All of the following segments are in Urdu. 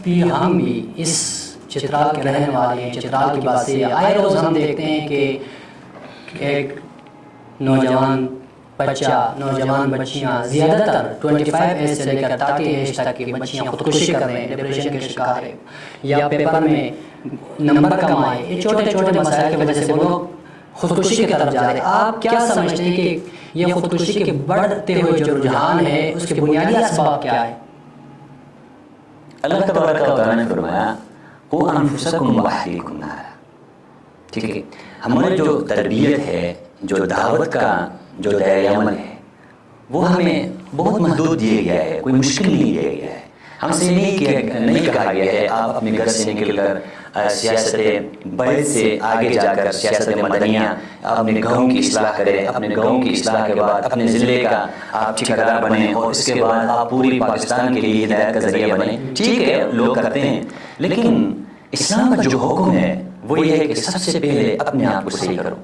کہ ہم بھی اس چترال کے رہنے والے ہیں، چترال کی بات سے آئے روز ہم دیکھتے ہیں کہ ایک نوجوان بچہ، نوجوان بچیاں زیادہ تر 25 ایج سے لے کر 30 ایج تک کی بچیاں خودکشی کر رہے ہیں، ڈپریشن کے شکار ہیں، یا پیپر میں نمبر کم آئے، یہ چھوٹے چھوٹے مسائل کی وجہ سے وہ لوگ خودکشی کی طرف جا رہے ہیں۔ آپ کیا سمجھتے ہیں کہ یہ خودکشی کے بڑھتے ہوئے جو رجحان ہے اس کے بنیادی اسباب کیا ہے؟ اللہ تبارک و تعالیٰ نے فرمایا قُوْ أَنفُسَكُمْ وَأَهْلِيكُمْ نَارًا، ٹھیک ہے، ہماری جو تربیت ہے، جو دعوت کا جو دائرۂ عمل ہے، وہ ہمیں بہت محدود دیا گیا ہے، کوئی مشکل نہیں دیا گیا ہے۔ ہم سے نہیں کہا گیا ہے آپ اپنے گھر سے نکل کر سیاست بیت سے آگے جا کر سیاست مدنیہ اپنے گاؤں کی اصلاح کریں، اپنے گاؤں کی اصلاح کے بعد اپنے ضلع کا آپ ٹھیکیدار بنیں اور اس کے بعد آپ پوری پاکستان کے لیے ہدایت کا ذریعہ بنیں۔ ٹھیک ہے، لوگ کرتے ہیں، لیکن اسلام کا جو حکم ہے وہ یہ ہے کہ سب سے پہلے اپنے آپ کو صحیح کرو،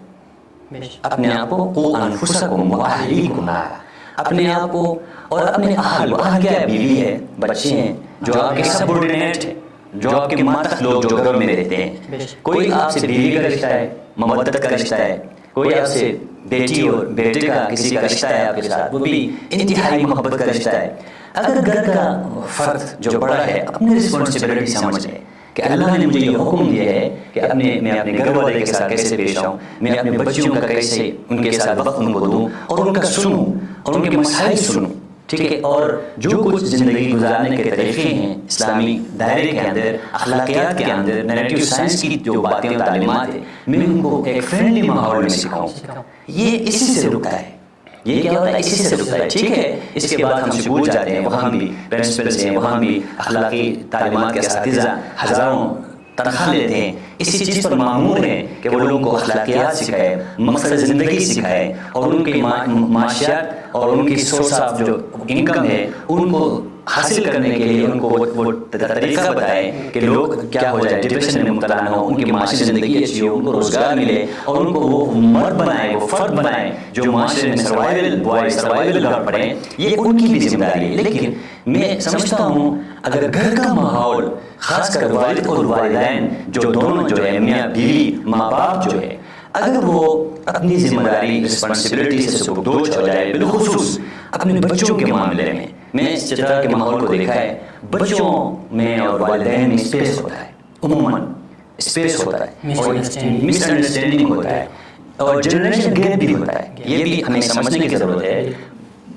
اپنے آپ کو قُوْ أَنفُسَكُمْ وَأَهْلِيكُمْ نَارًا، اپنے آپ کو اور اپنے اہل کیا ہے، بیوی ہے، بچے ہیں جو آپ کے سبورڈینیٹ ہیں، جو آپ کے ماتحت لوگ جو گھر میں رہتے ہیں۔ کوئی آپ سے بیوی کا رشتہ ہے، مودت کا رشتہ ہے، کوئی آپ سے بیٹی اور بیٹے کا کسی کا رشتہ ہے آپ کے ساتھ، وہ بھی انتہائی محبت کا رشتہ ہے۔ اگر گھر کا فرد جو بڑا ہے اپنی رسپانسبلٹی سمجھ لے کہ اللہ نے مجھے یہ حکم دیا ہے کہ میں اپنے گھر والے کے ساتھ کیسے پیش آؤں، میں اپنے بچیوں کا کیسے ان کے ساتھ وقت ان کو دوں اور ان کا سنوں اور ان کے مسائل سنوں، ٹھیک ہے، اور جو کچھ زندگی گزارنے کے طریقے ہیں اسلامی دائرے کے اندر، اخلاقیات کے اندر، نیریٹو سائنس کی جو باتیں اور تعلیمات ہیں، میں ان کو ایک فرینڈلی ماحول میں سکھاؤں۔ یہ اسی سے رکتا ہے، یہ کیا ہوتا ہے، اسی سے رکتا ہے، ٹھیک ہے۔ اس کے بعد ہم سکول جاتے ہیں، وہاں بھی پرنسپلز ہیں، وہاں بھی اخلاقی تعلیمات کے اساتذہ ہزاروں تنخواہ لیتے ہیں، اسی چیز پر معمور ہیں کہ وہ لوگوں کو اخلاقیات سکھائے، مقصد زندگی سکھائے، اور ان کے معاشیات اور ان کی سورس آف جو انکم ہے ان کو حاصل کرنے کے لیے ان کو وہ طریقہ بتائے کہ لوگ کیا ہو جائے، ڈپریشن میں مبتلا نہ ہو، ان کی معاشی زندگی اچھی ہو، ان کو روزگار ملے اور ان کو وہ مرد بنائے، وہ فرد بنائے جو معاشرے میں سروائیول لڑ پڑے۔ یہ ان کی بھی ذمہ داری ہے۔ لیکن میں سمجھتا ہوں اگر گھر کا ماحول، خاص کر والد اور والدین جو دونوں جو ہے، میاں بیوی، ماں باپ جو ہے، اگر وہ اپنی ذمہ داری رسپانسبلٹی سے سبکدوش ہو جائے، بالخصوص اپنے بچوں کے معاملے میں، میں اس چترال کے ماحول کو دیکھا ہے، بچوں میں اور والدین میں اسپیس ہوتا ہے، عموماً اسپیس ہوتا ہے اور مس انڈرسٹینڈنگ ہوتا ہے اور جنریشن گیپ بھی ہوتا ہے۔ یہ بھی ہمیں سمجھنے کی ضرورت ہے،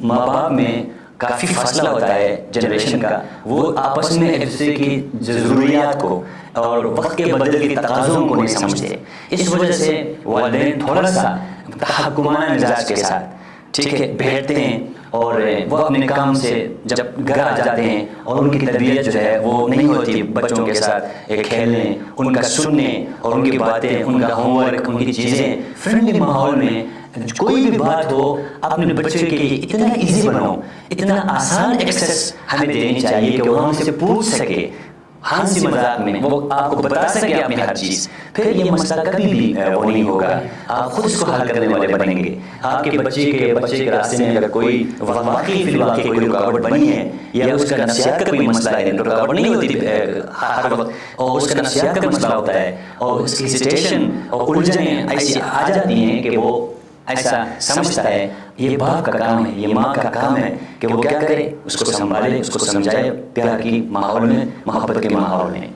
ماں باپ میں کافی فاصلہ ہوتا ہے جنریشن کا، وہ آپس میں ایک دوسرے کی ضروریات کو اور وقت کے بدلتے تقاضوں کو نہیں سمجھتے۔ اس وجہ سے والدین تھوڑا سا تحکمانہ مزاج کے ساتھ، ٹھیک ہے، بیٹھتے ہیں اور وہ اپنے کام سے جب گھر آ جاتے ہیں اور ان کی تربیت جو ہے وہ نہیں ہوتی بچوں کے ساتھ کھیلنے، ان کا سننے اور ان کی باتیں، ان کا ہوم ورک، ان کی چیزیں فرینڈلی ماحول میں کوئی بھی بات ہو اپنے بچے کے لیے اتنا ایزی بناؤ، اتنا آسان ایکسیس ہمیں دینی چاہیے کہ وہ ہم سے پوچھ سکے، ہنسی مذاق میں وہ آپ کو بتا سکے اپنی ہر چیز، پھر یہ مسئلہ کبھی بھی وہ نہیں ہوگا، آپ خود اس کو حل کرنے والے بنیں گے۔ آپ کے بچے کے راستے میں اگر کوئی واقعی فی الواقع کوئی رکاوٹ بنی ہے یا اس کا نفسیات کا کوئی مسئلہ ہے، رکاوٹ نہیں ہوتی ہر وقت، اور اس کا نفسیات کا مسئلہ ہوتا ہے اور اس کی ہیزیٹیشن اور الجھنیں ایسی آ جاتی ہیں کہ وہ ایسا سمجھتا ہے، یہ باپ کا کام ہے، یہ ماں کا کام ہے کہ وہ کیا کرے، اس کو سنبھالے، اس کو سمجھائے پیار کی ماحول میں، محبت کے ماحول میں۔